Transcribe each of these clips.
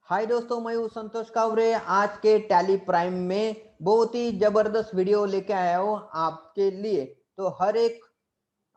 हाय दोस्तों, मैं हूँ संतोष कावरे। आज के टैली प्राइम में बहुत ही जबरदस्त वीडियो लेके आया हूँ आपके लिए। तो हर एक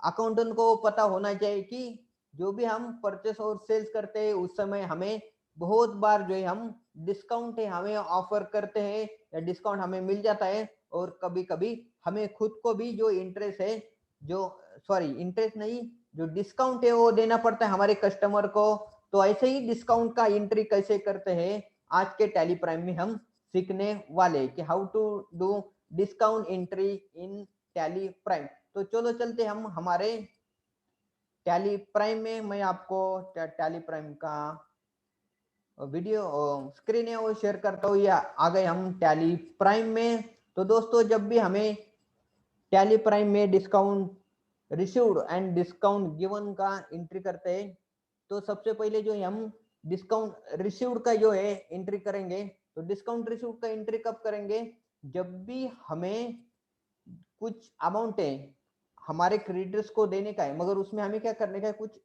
अकाउंटेंट को पता होना चाहिए कि जो भी हम परचेस और सेल्स करते हैं उस समय हमें बहुत बार जो है हम डिस्काउंट है हमें ऑफर करते हैं या डिस्काउंट हमें मिल जाता है, और कभी कभी हमें खुद को भी जो इंटरेस्ट है, जो सॉरी इंटरेस्ट नहीं, जो डिस्काउंट है वो देना पड़ता है हमारे कस्टमर को। तो ऐसे ही डिस्काउंट का एंट्री कैसे करते हैं आज के टैली प्राइम में हम सीखने वाले कि how to do discount entry in Tally Prime. तो चलो चलते हम हमारे टैली प्राइम में। मैं आपको टैली प्राइम का वीडियो स्क्रीन है वो शेयर करता हूँ, या आ गए हम टैली प्राइम में। तो दोस्तों, जब भी हमें टैली प्राइम में discount received and discount given का एंट्री करते हैं, तो सबसे पहले जो है हम डिस्काउंट रिसीव्ड का जो है एंट्री करेंगे। तो डिस्काउंट रिसीव्ड का एंट्री कब करेंगे? जब भी हमें कुछ अमाउंट है हमारे क्रेडिटर्स को देने का है, मगर उसमें हमें क्या करने का है, कुछ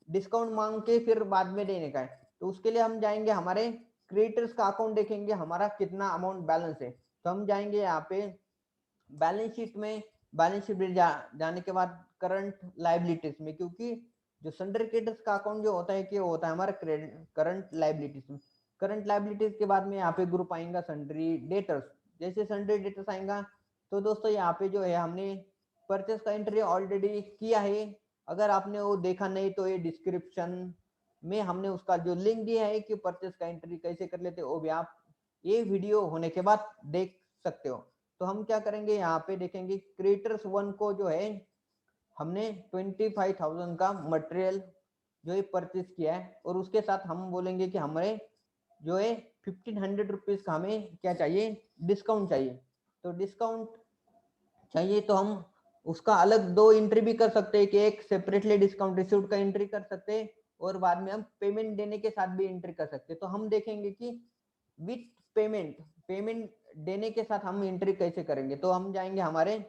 डिस्काउंट मांग के फिर बाद में देने का है। तो उसके लिए हम जाएंगे हमारे क्रेडिटर्स का अकाउंट, देखेंगे हमारा कितना अमाउंट बैलेंस है। तो हम जाएंगे यहाँ पे बैलेंस शीट में। बैलेंस शीट में जाने के बाद करंट लाइबिलिटीज में, क्योंकि जो सन्डर क्रेडिटर्स का अकाउंट जो होता है कि वो होता है हमारा करंट लाइबिलिटीज में। करंट लाइबिलिटीज के बाद में यहाँ पे ग्रुप आएगा सन्ड्री डेटर्स। जैसे सन्ड्री डेटर्स आएगा तो दोस्तों यहाँ पे जो है हमने परचेस का एंट्री ऑलरेडी किया है। अगर आपने वो देखा नहीं तो ये डिस्क्रिप्शन में हमने उसका जो लिंक दिया है कि परचेस का एंट्री कैसे कर लेते हो, वो भी आप ये वीडियो होने के बाद देख सकते हो। तो हम क्या करेंगे, यहाँ पे देखेंगे क्रिएटर्स वन को जो है हमने 25,000 का मटेरियल जो है परचेज किया है, और उसके साथ हम बोलेंगे कि हमें जो है 1500 रुपीज का हमें क्या चाहिए, डिस्काउंट चाहिए। तो डिस्काउंट चाहिए तो हम उसका अलग दो एंट्री भी कर सकते हैं कि एक सेपरेटली डिस्काउंट रिसीव्ड का एंट्री कर सकते हैं, और बाद में हम पेमेंट देने के साथ भी एंट्री कर सकते हैं। तो हम देखेंगे कि विथ पेमेंट, पेमेंट देने के साथ हम एंट्री कैसे करेंगे। तो हम जाएंगे हमारे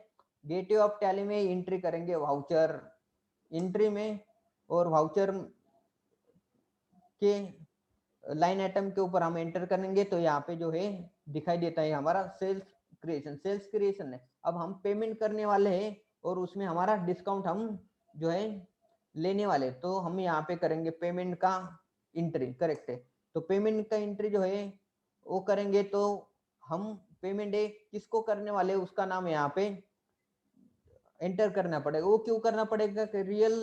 गेटवे ऑफ टैली में, एंट्री करेंगे वाउचर एंट्री में, और वाउचर के लाइन आइटम के ऊपर हम एंटर करेंगे। तो यहाँ पे जो है दिखाई देता है हमारा सेल्स क्रिएशन। सेल्स क्रिएशन है, अब हम पेमेंट करने वाले हैं और उसमें हमारा डिस्काउंट हम जो है लेने वाले। तो हम यहाँ पे करेंगे पेमेंट का एंट्री, करेक्ट है। तो पेमेंट का एंट्री जो है वो करेंगे, तो हम पेमेंट किसको करने वाले उसका नाम यहाँ पे एंटर करना पड़ेगा। वो क्यों करना पड़ेगा कि रियल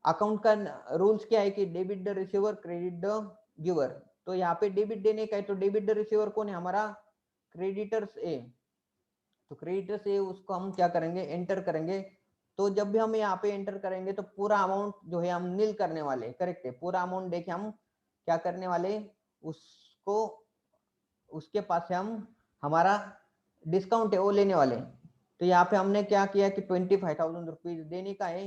अकाउंट का रूल्स क्या है कि debit the receiver credit the giver. तो यहाँ पे डेबिट देने का है, तो डेबिट द रिसीवर कौन है, हमारा क्रेडिटर्स ए। तो क्रेडिटर्स ए उसको हम क्या करेंगे, एंटर करेंगे। तो जब भी हम यहाँ पे एंटर करेंगे तो पूरा अमाउंट जो है हम नील करने वाले, करेक्ट है। पूरा अमाउंट देखे हम क्या करने वाले, उसको उसके पास से हम हमारा डिस्काउंट है वो लेने वाले। तो यहाँ पे हमने क्या किया कि 25,000 रुपीज देने का है,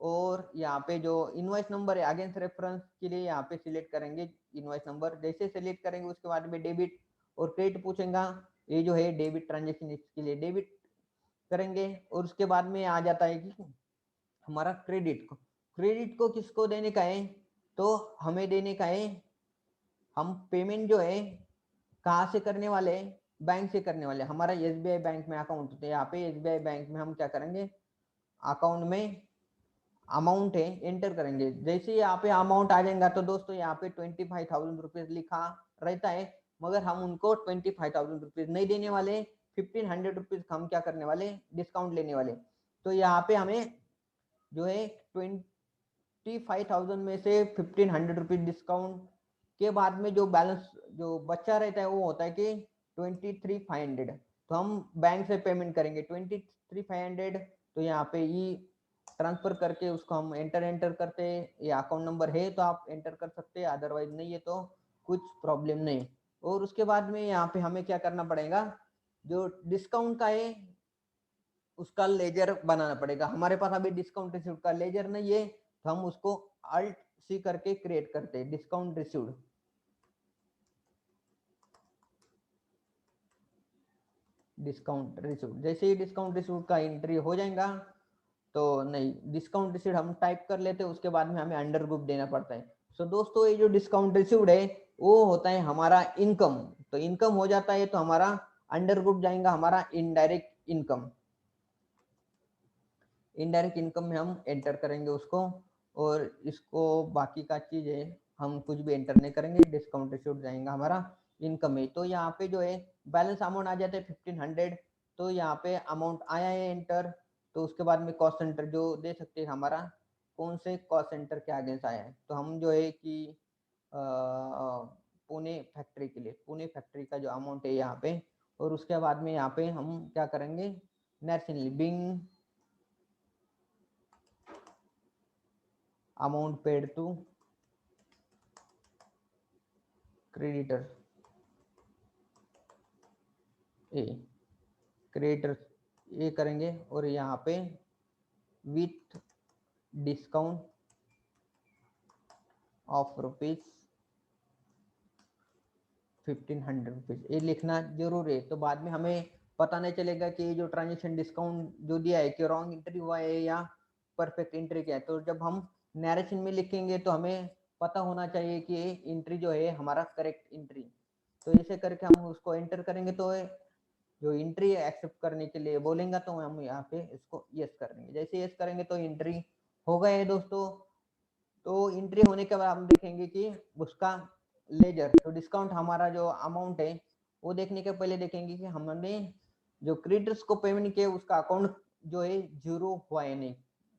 और यहाँ पे जो इनवॉइस नंबर है अगेंस्ट रेफरेंस के लिए यहाँ पे सिलेक्ट करेंगे इनवॉइस नंबर। जैसे सिलेक्ट करेंगे उसके बाद में डेबिट और क्रेडिट पूछेगा। ये जो है डेबिट ट्रांजेक्शन, इसके लिए डेबिट करेंगे, और उसके बाद में आ जाता है कि हमारा क्रेडिट को किसको देने का है, तो हमें देने का है, हम पेमेंट जो है कहाँ से करने वाले, बैंक से करने वाले। हमारा एसबीआई बैंक में अकाउंट होता है। यहाँ पे एसबीआई बैंक में हम क्या करेंगे, अकाउंट में अमाउंट है एंटर करेंगे। जैसे यहाँ पे अमाउंट आ जाएगा तो दोस्तों यहाँ पे 25,000 रुपीज लिखा रहता है, मगर हम उनको 25,000 रुपीज नहीं देने वाले, 1500 रुपीज हम क्या करने वाले, डिस्काउंट लेने वाले। तो यहाँ पे हमें जो है 25,000 में से 1500 रुपीज डिस्काउंट के बाद में जो बैलेंस जो बच्चा रहता है वो होता है कि 23,500। तो हम बैंक से पेमेंट करेंगे 23,500। तो यहाँ पे ई ट्रांसफर करके उसको हम एंटर करते हैं। ये अकाउंट नंबर है तो आप एंटर कर सकते हैं, अदरवाइज नहीं है तो कुछ प्रॉब्लम नहीं। और उसके बाद में यहाँ पे हमें क्या करना पड़ेगा, जो डिस्काउंट का है उसका लेजर बनाना पड़ेगा। हमारे पास अभी डिस्काउंट रिसीव्ड का लेजर नहीं है, तो हम उसको अल्ट सी करके क्रिएट करते हैं, डिस्काउंट रिसीव्ड। डिस्काउंट रिसीव्ड, जैसे ही डिस्काउंट रिसीव्ड का एंट्री हो जाएगा, तो नहीं डिस्काउंट रिसीव्ड हम टाइप कर लेते हैं, उसके बाद में हमें अंडर ग्रुप देना पड़ता है। सो दोस्तों, ये जो डिस्काउंट रिसीव्ड है वो होता है हमारा इनकम। तो इनकम हो जाता है तो हमारा अंडर ग्रुप जाएगा हमारा इनडायरेक्ट इनकम। इनडायरेक्ट इनकम में हम एंटर करेंगे उसको, और इसको बाकी का चीज है हम कुछ भी एंटर नहीं करेंगे, डिस्काउंट रिसीव्ड जाएगा हमारा इनकम है। तो यहाँ पे जो है बैलेंस अमाउंट आ जाता है 1500। तो यहाँ पे अमाउंट आया है एंटर। तो उसके बाद में कॉस्ट सेंटर जो दे सकते हैं हमारा कौन से कॉस्ट सेंटर के अगेंस्ट आया है, तो हम जो है कि पुणे फैक्ट्री के लिए, पुणे फैक्ट्री का जो अमाउंट है यहाँ पे। और उसके बाद में यहाँ पे हम क्या करेंगे, नेशनली being amount paid to creditor A, creditor ये करेंगे, और यहाँ पे विथ डिस्काउंट ऑफ रुपीज 1500 ये लिखना जरूर है। तो बाद में हमें पता नहीं चलेगा कि जो ट्रांजेक्शन डिस्काउंट जो दिया है कि रॉन्ग एंट्री हुआ है या परफेक्ट एंट्री किया है। तो जब हम नरेशन में लिखेंगे तो हमें पता होना चाहिए कि एंट्री जो है हमारा करेक्ट एंट्री। तो ऐसे करके हम उसको एंटर करेंगे, तो जो एंट्री एक्सेप्ट करने के लिए बोलेंगे तो हम यहाँ पे इसको यस कर देंगे। जैसे यस करेंगे तो एंट्री हो गए दोस्तों। तो एंट्री होने के बाद हम देखेंगे कि उसका लेजर, तो डिस्काउंट हमारा जो अमाउंट है वो देखने के पहले देखेंगे कि हमने जो क्रेडिटर्स को पेमेंट किया उसका अकाउंट जो है जीरो हुआ है नहीं,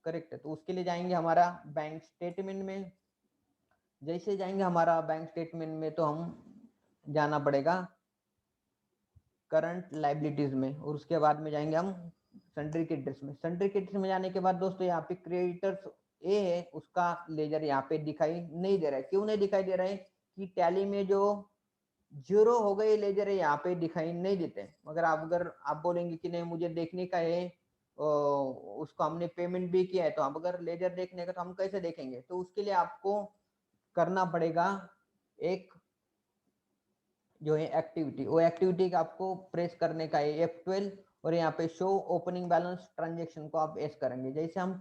करेक्ट है। तो उसके लिए जाएंगे हमारा बैंक स्टेटमेंट में। जैसे जाएंगे हमारा बैंक स्टेटमेंट में तो हम जाना पड़ेगा करंट लाइबिलिटीज में, और उसके बाद में जाएंगे हम सन्ड्री क्रेडिटर्स में। सन्ड्री क्रेडिटर्स में जाने के बाद दोस्तों यहाँ पे क्रेडिटर्स ए है उसका लेजर यहाँ पे दिखाई नहीं दे रहा है। क्यों नहीं दिखाई दे रहा है कि टैली में जो जीरो हो गए लेजर है यहाँ पे दिखाई नहीं देते। मगर अगर आप बोलेंगे कि नहीं मुझे देखने का है उसको हमने पेमेंट भी किया है, तो अब अगर लेजर देखने का तो हम कैसे देखेंगे, तो उसके लिए आपको करना पड़ेगा एक जो है एक्टिविटी। वो एक्टिविटी का आपको प्रेस करने का है F12, और यहाँ पे शो ओपनिंग बैलेंस ट्रांजेक्शन को आप एस करेंगे। जैसे हम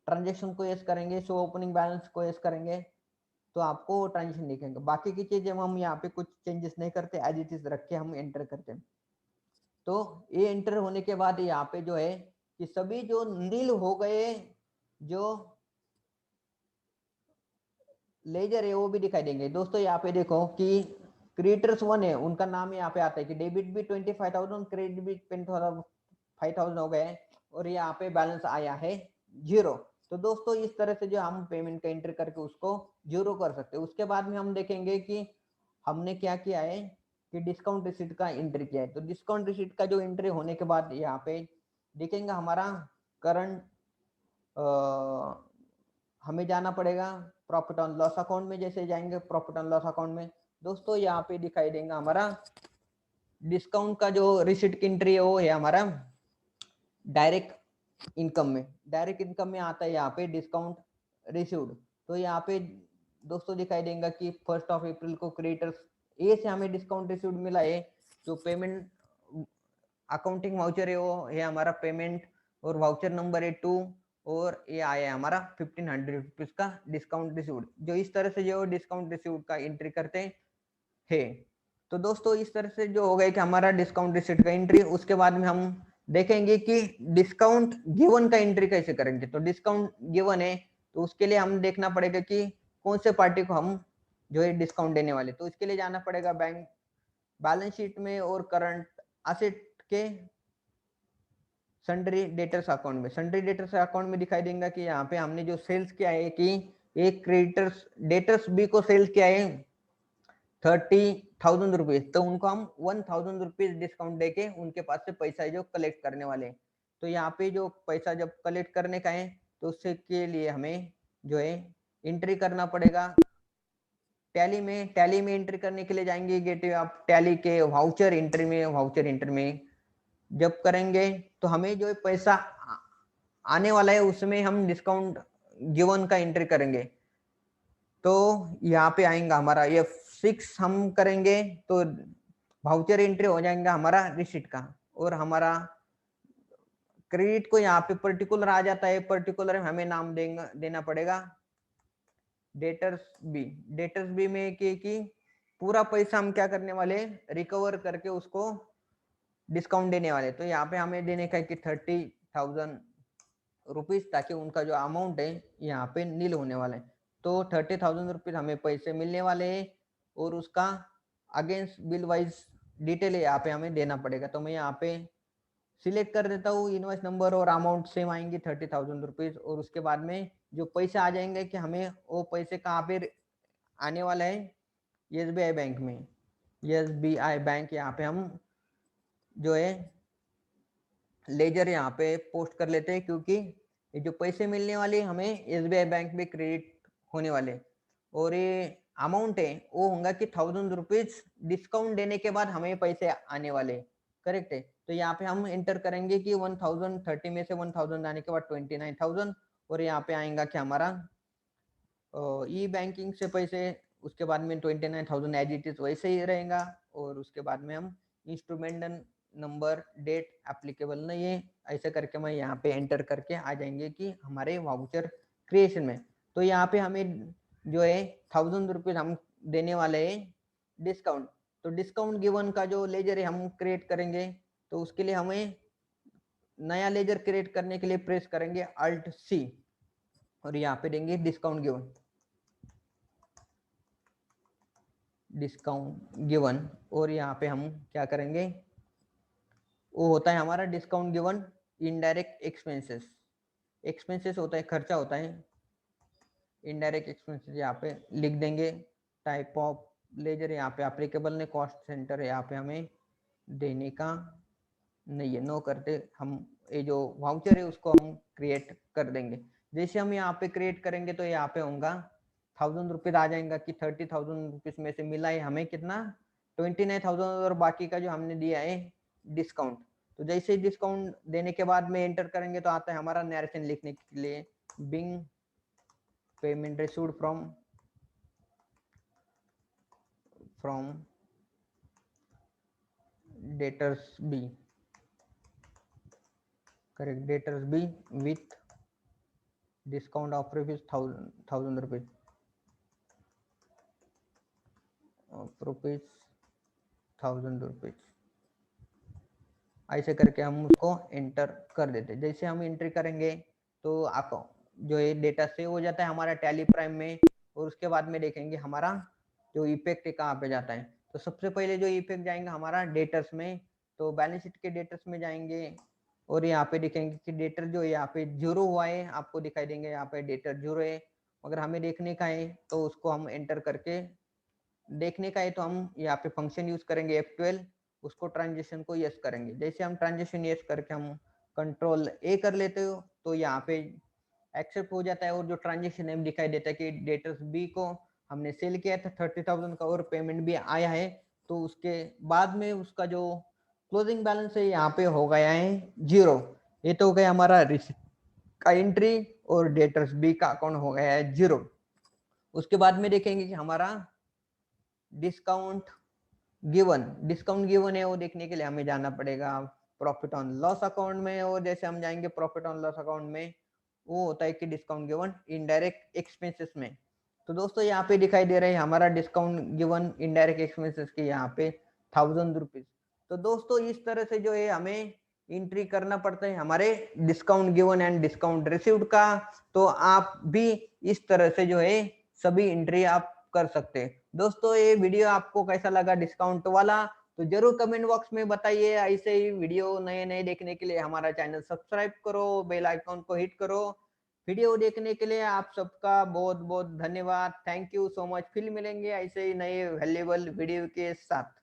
ट्रांजेक्शन को एस करेंगे, शो ओपनिंग बैलेंस को एस करेंगे, तो आपको ट्रांजेक्शन दिखेंगे। बाकी की चीजें हम यहाँ पे कुछ चेंजेस नहीं करते, एज इट इज रख के हम एंटर करते हैं। तो ये एंटर होने के बाद यहाँ पे जो है कि सभी जो नील हो गए जो लेजर है वो भी दिखाई देंगे। दोस्तों यहाँ पे देखो कि क्रिएटर्स 1 है उनका नाम यहाँ पे आता है कि डेबिट भी 25,000, क्रेडिट भी 5,000 हो गए, और यहाँ पे बैलेंस आया है जीरो। तो दोस्तों इस तरह से जो हम पेमेंट का एंटर करके उसको जीरो कर सकते हैं। उसके बाद में हम देखेंगे कि हमने क्या किया है कि डिस्काउंट रिसीट का एंट्री किया है। तो डिस्काउंट रिसीट का जो एंट्री होने के बाद यहाँ पे देखेंगे हमारा करंट हमें जाना पड़ेगा प्रॉफिट ऑन लॉस अकाउंट में। जैसे जाएंगे प्रॉफिट ऑन लॉस अकाउंट में दोस्तों यहाँ पे दिखाई देगा हमारा डिस्काउंट का जो रिसीट की एंट्री है वो है हमारा डायरेक्ट इनकम में। डायरेक्ट इनकम में आता है यहाँ पे डिस्काउंट रिसीव्ड। तो यहाँ पे दोस्तों दिखाई देगा कि 1 अप्रैल को क्रेडिटर्स ए से हमें डिस्काउंट रिसीव्ड मिला है। जो पेमेंट अकाउंटिंग वाउचर है वो है हमारा पेमेंट, और वाउचर नंबर है 2, और ये आया है हमारा 1500 रुपीज का डिस्काउंट रिसीव्ड। जो इस तरह से जो डिस्काउंट रिसीव्ड का एंट्री करते हैं। तो दोस्तों इस तरह से जो हो गया कि हमारा डिस्काउंट रिसीट का एंट्री। उसके बाद में हम देखेंगे कि डिस्काउंट गिवन का एंट्री कैसे करेंगे। तो डिस्काउंट गिवन है तो उसके लिए हम देखना पड़ेगा कि कौन से पार्टी को हम जो है डिस्काउंट देने वाले। तो इसके लिए जाना पड़ेगा बैंक बैलेंस शीट में, और करंट असेट के सन्ड्री डेटर्स अकाउंट में। सन्ड्री डेटर्स अकाउंट में दिखाई देगा कि यहाँ पे हमने जो सेल्स किया है कि एक क्रेडिटर्स डेटर्स बी को सेल्स किया है 30,000 रुपीज, तो उनको हम 1,000 रुपीज डिस्काउंट देके उनके पास से पैसा जो कलेक्ट करने वाले हैं। तो यहाँ पे जो पैसा जब कलेक्ट करने का है तो उससे के लिए हमें जो है एंट्री करना पड़ेगा टैली में। टैली में एंट्री करने के लिए जाएंगे गेटवे आप टैली के वाउचर एंट्री में। वाउचर एंट्री में जब करेंगे तो हमें जो पैसा आने वाला है उसमें हम डिस्काउंट गिवन का एंट्री करेंगे। तो यहाँ पे आएगा हमारा F6 हम करेंगे तो वाउचर एंट्री हो जाएगा हमारा रिसीट का, और हमारा क्रेडिट को यहाँ पे पर्टिकुलर आ जाता है। पर्टिकुलर हमें नाम देना पड़ेगा डेटर्स बी। डेटर्स बी में कि पूरा पैसा हम क्या करने वाले, रिकवर करके उसको डिस्काउंट देने वाले। तो यहाँ पे हमें देने का है कि 30,000 रुपीज, ताकि उनका जो अमाउंट है यहाँ पे नील होने वाला है। तो 30,000 रुपीज हमें पैसे मिलने वाले हैं और उसका अगेंस्ट बिल वाइज डिटेल है यहाँ पे हमें देना पड़ेगा। तो मैं यहाँ पे सिलेक्ट कर देता हूँ, इनवॉइस नंबर और अमाउंट सेम आएंगी 30,000 रुपीज। और उसके बाद में जो पैसे आ जाएंगे कि हमें वो पैसे कहाँ पे आने वाला है, SBI बैंक में। SBI बैंक यहाँ पे हम जो है लेजर यहाँ पे पोस्ट कर लेते हैं, क्योंकि ये जो पैसे मिलने वाले हमें SBI बैंक में क्रेडिट होने वाले। और ये अमाउंट है वो होगा कि 1,000 रुपीज डिस्काउंट देने के बाद हमें पैसे आने वाले, करेक्ट है। तो यहाँ पे हम एंटर करेंगे कि 1030 में से 1000 आने के बाद 29,000, और यहाँ पे आएगा कि हमारा ई बैंकिंग से पैसे, उसके बाद में 29,000 एज इट इज वैसे ही रहेगा। और उसके बाद में हम इंस्ट्रूमेंट नंबर डेट एप्लीकेबल नहीं है, ऐसे करके मैं यहाँ पे एंटर करके आ जाएंगे कि हमारे वाउचर क्रिएशन में। तो यहाँ पे हमें जो है 1,000 रुपीज हम देने वाले हैं डिस्काउंट। तो डिस्काउंट गिवन का जो लेजर है हम क्रिएट करेंगे। तो उसके लिए हमें नया लेजर क्रिएट करने के लिए प्रेस करेंगे Alt+C और यहाँ पे देंगे डिस्काउंट गिवन। और यहाँ पे हम क्या करेंगे, वो होता है हमारा डिस्काउंट गिवन इनडायरेक्ट एक्सपेंसेस होता है, खर्चा होता है। इनडायरेक्ट एक्सपेंसेस यहाँ पे लिख देंगे। टाइप ऑफ लेजर यहाँ पे एप्लीकेबल ने, कॉस्ट सेंटर यहाँ पे हमें देने का नहीं है, नो करते हम ये जो वाउचर है उसको हम क्रिएट कर देंगे। जैसे हम यहाँ पे क्रिएट करेंगे तो यहाँ पे होगा 1,000 रुपीज आ जाएगा कि 30,000 रुपीज में से मिला है हमें कितना, 29,000, और बाकी का जो हमने दिया है डिस्काउंट। तो जैसे ही डिस्काउंट देने के बाद में एंटर करेंगे तो आता है हमारा नरेशन लिखने के लिए, being payment received from debtors B, correct, debtors B with discount of thousand rupees thousand rupees, ऐसे करके हम उसको एंटर कर देते। जैसे हम एंट्री करेंगे तो आपको जो ये डेटा सेव हो जाता है हमारा टैली प्राइम में। और उसके बाद में देखेंगे हमारा जो इफेक्ट है कहाँ पे जाता है। तो सबसे पहले जो इफेक्ट जाएंगे हमारा डेटर्स में, तो बैलेंस शीट के डेटर्स में जाएंगे और यहाँ पे देखेंगे कि डेटर जो यहाँ पे 0 हुआ है आपको दिखाई देंगे, यहाँ पे डेटर 0 है। अगर हमें देखने का है तो उसको हम एंटर करके देखने का है तो हम यहाँ पे फंक्शन यूज करेंगे F12, उसको ट्रांजेक्शन को यस करेंगे। जैसे हम ट्रांजेक्शन यस करके हम कंट्रोल A कर लेते हो तो यहाँ पे एक्सेप्ट हो जाता है और जो ट्रांजेक्शन नेम दिखाई देता है कि डेटर्स बी को हमने सेल किया था 30,000 का और पेमेंट भी आया है। तो उसके बाद में उसका जो क्लोजिंग बैलेंस है यहाँ पे हो गया है 0। ये तो हो गया हमारा रिसिप्ट का एंट्री और डेटर्स बी का अकाउंट हो गया है 0। उसके बाद में देखेंगे कि हमारा डिस्काउंट गिवन है वो देखने के लिए हमें जाना पड़ेगा प्रॉफिट ऑन लॉस अकाउंट में। और जैसे हम जाएंगे प्रॉफिट ऑन लॉस अकाउंट में, वो होता है कि डिस्काउंट गिवन इनडायरेक्ट एक्सपेंसेस में। तो दोस्तों यहाँ पे दिखाई दे रहा है हमारा डिस्काउंट गिवन इनडायरेक्ट एक्सपेंसेस के यहाँ पे 1,000 रुपीज। तो दोस्तों इस तरह से जो है हमें एंट्री करना पड़ता है हमारे discount given and discount received का। तो आप भी इस तरह से जो है सभी एंट्री आप कर सकते हैं। दोस्तों ये वीडियो आपको कैसा लगा डिस्काउंट वाला, तो जरूर कमेंट बॉक्स में बताइए। ऐसे ही वीडियो नए नए देखने के लिए हमारा चैनल सब्सक्राइब करो, बेल आइकॉन को हिट करो। वीडियो देखने के लिए आप सबका बहुत बहुत धन्यवाद। Thank you so much. फिर मिलेंगे ऐसे ही नए वैल्यूएबल वीडियो के साथ।